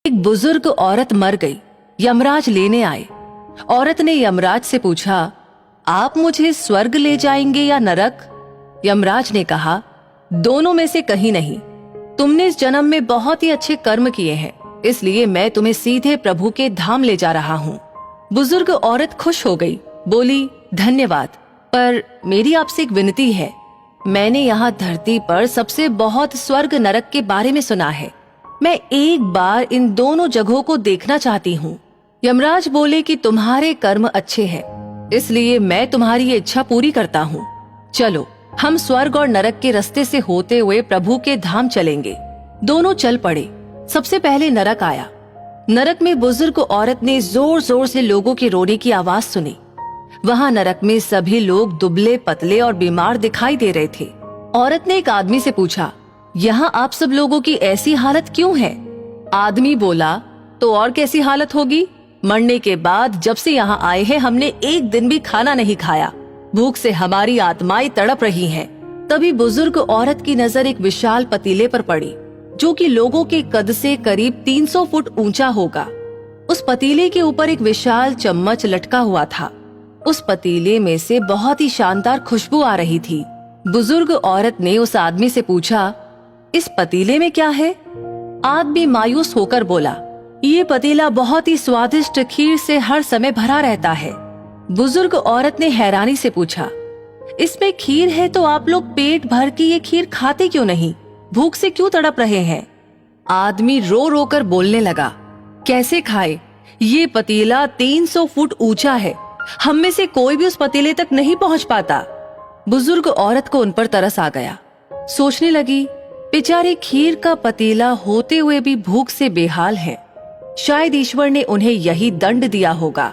एक बुजुर्ग औरत मर गई। यमराज लेने आए। औरत ने यमराज से पूछा, आप मुझे स्वर्ग ले जाएंगे या नरक? यमराज ने कहा, दोनों में से कहीं नहीं। तुमने इस जन्म में बहुत ही अच्छे कर्म किए हैं, इसलिए मैं तुम्हें सीधे प्रभु के धाम ले जा रहा हूँ। बुजुर्ग औरत खुश हो गई, बोली, धन्यवाद, पर मेरी आपसे एक विनती है। मैंने यहाँ धरती पर सबसे बहुत स्वर्ग नरक के बारे में सुना है। मैं एक बार इन दोनों जगहों को देखना चाहती हूँ। यमराज बोले कि तुम्हारे कर्म अच्छे हैं, इसलिए मैं तुम्हारी ये इच्छा पूरी करता हूँ। चलो, हम स्वर्ग और नरक के रास्ते से होते हुए प्रभु के धाम चलेंगे। दोनों चल पड़े। सबसे पहले नरक आया। नरक में बुजुर्ग औरत ने जोर जोर से लोगों की रोने की आवाज सुनी। वहाँ नरक में सभी लोग दुबले पतले और बीमार दिखाई दे रहे थे। औरत ने एक आदमी से पूछा, यहाँ आप सब लोगों की ऐसी हालत क्यों है? आदमी बोला, तो और कैसी हालत होगी? मरने के बाद जब से यहाँ आए हैं हमने एक दिन भी खाना नहीं खाया। भूख से हमारी आत्माएं तड़प रही हैं। तभी बुजुर्ग औरत की नजर एक विशाल पतीले पर पड़ी, जो कि लोगों के कद से करीब 300 फुट ऊंचा होगा। उस पतीले के ऊपर एक विशाल चम्मच लटका हुआ था। उस पतीले में से बहुत ही शानदार खुशबू आ रही थी। बुजुर्ग औरत ने उस आदमी से पूछा, इस पतीले में क्या है? आदमी मायूस होकर बोला, ये पतीला बहुत ही स्वादिष्ट खीर से हर समय भरा रहता है। बुजुर्ग औरत ने हैरानी से पूछा, इसमें खीर है तो आप लोग पेट भर के ये खीर खाते क्यों नहीं? भूख से क्यों तड़प रहे हैं? आदमी रो रो कर बोलने लगा, कैसे खाए? ये पतीला 300 फुट ऊंचा है। हम में से कोई भी उस पतीले तक नहीं पहुंच पाता। बुजुर्ग औरत को उन पर तरस आ गया। सोचने लगी, बेचारे खीर का पतीला होते हुए भी भूख से बेहाल है। शायद ईश्वर ने उन्हें यही दंड दिया होगा।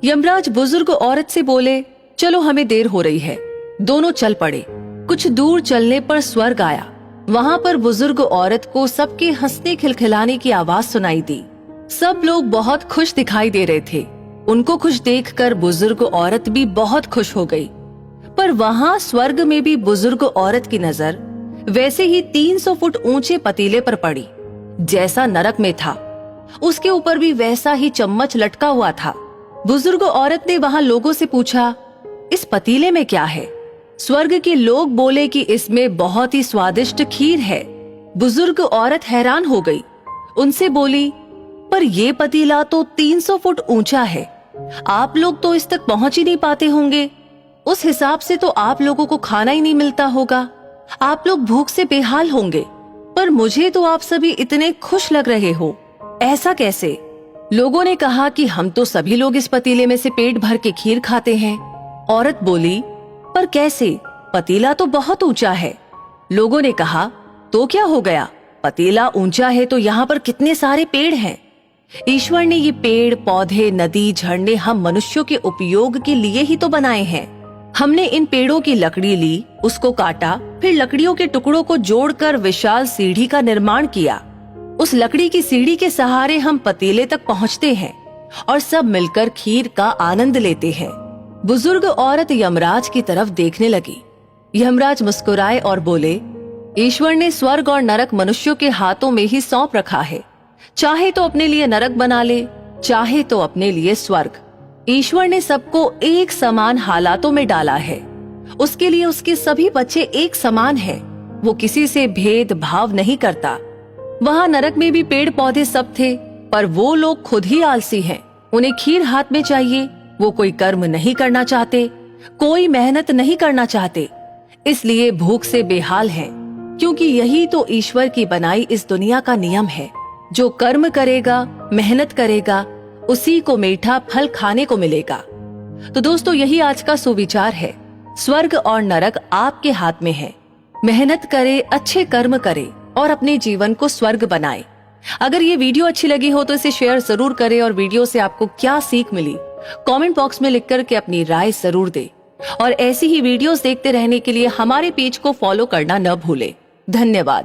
यमराज बुजुर्ग औरत से बोले, चलो हमें देर हो रही है। दोनों चल पड़े। कुछ दूर चलने पर स्वर्ग आया। वहाँ पर बुजुर्ग औरत को सबके हंसने खिलखिलाने की आवाज सुनाई दी। सब लोग बहुत खुश दिखाई दे रहे थे। उनको खुश देखकर बुजुर्ग औरत भी बहुत खुश हो गई। पर वहाँ स्वर्ग में भी बुजुर्ग औरत की नजर वैसे ही 300 फुट ऊंचे पतीले पर पड़ी, जैसा नरक में था। उसके ऊपर भी वैसा ही चम्मच लटका हुआ था। बुजुर्ग औरत ने वहाँ लोगों से पूछा, इस पतीले में क्या है? स्वर्ग के लोग बोले कि इसमें बहुत ही स्वादिष्ट खीर है। बुजुर्ग औरत हैरान हो गई। उनसे बोली, पर ये पतीला तो 300 फुट ऊंचा है। आप लोग तो इस तक पहुंच ही नहीं पाते होंगे। उस हिसाब से तो आप लोगों को खाना ही नहीं मिलता होगा। आप लोग भूख से बेहाल होंगे। पर मुझे तो आप सभी इतने खुश लग रहे हो, ऐसा कैसे? लोगों ने कहा कि हम तो सभी लोग इस पतीले में से पेट भर के खीर खाते हैं। औरत बोली, पर कैसे? पतीला तो बहुत ऊंचा है। लोगों ने कहा, तो क्या हो गया? पतीला ऊंचा है तो यहाँ पर कितने सारे पेड़ हैं। ईश्वर ने ये पेड़ पौधे नदी झरने हम मनुष्यों के उपयोग के लिए ही तो बनाए हैं। हमने इन पेड़ों की लकड़ी ली, उसको काटा, फिर लकड़ियों के टुकड़ों को जोड़कर विशाल सीढ़ी का निर्माण किया। उस लकड़ी की सीढ़ी के सहारे हम पतीले तक पहुँचते हैं और सब मिलकर खीर का आनंद लेते हैं। बुजुर्ग औरत यमराज की तरफ देखने लगी। यमराज मुस्कुराए और बोले, ईश्वर ने स्वर्ग और नरक मनुष्यों के हाथों में ही सौंप रखा है। चाहे तो अपने लिए नरक बना ले, चाहे तो अपने लिए स्वर्ग। ईश्वर ने सबको एक समान हालातों में डाला है। उसके लिए उसके सभी बच्चे एक समान हैं। वो किसी से भेदभाव नहीं करता। वहाँ नरक में भी पेड़ पौधे सब थे, पर वो लोग खुद ही आलसी हैं। उन्हें खीर हाथ में चाहिए। वो कोई कर्म नहीं करना चाहते, कोई मेहनत नहीं करना चाहते, इसलिए भूख से बेहाल हैं। क्योंकि यही तो ईश्वर की बनाई इस दुनिया का नियम है। जो कर्म करेगा, मेहनत करेगा, उसी को मीठा फल खाने को मिलेगा। तो दोस्तों, यही आज का सुविचार है। स्वर्ग और नरक आपके हाथ में है। मेहनत करे, अच्छे कर्म करे और अपने जीवन को स्वर्ग बनाए। अगर ये वीडियो अच्छी लगी हो तो इसे शेयर जरूर करें और वीडियो से आपको क्या सीख मिली कमेंट बॉक्स में लिख करके अपनी राय जरूर दें। और ऐसी ही वीडियोस देखते रहने के लिए हमारे पेज को फॉलो करना न भूलें। धन्यवाद।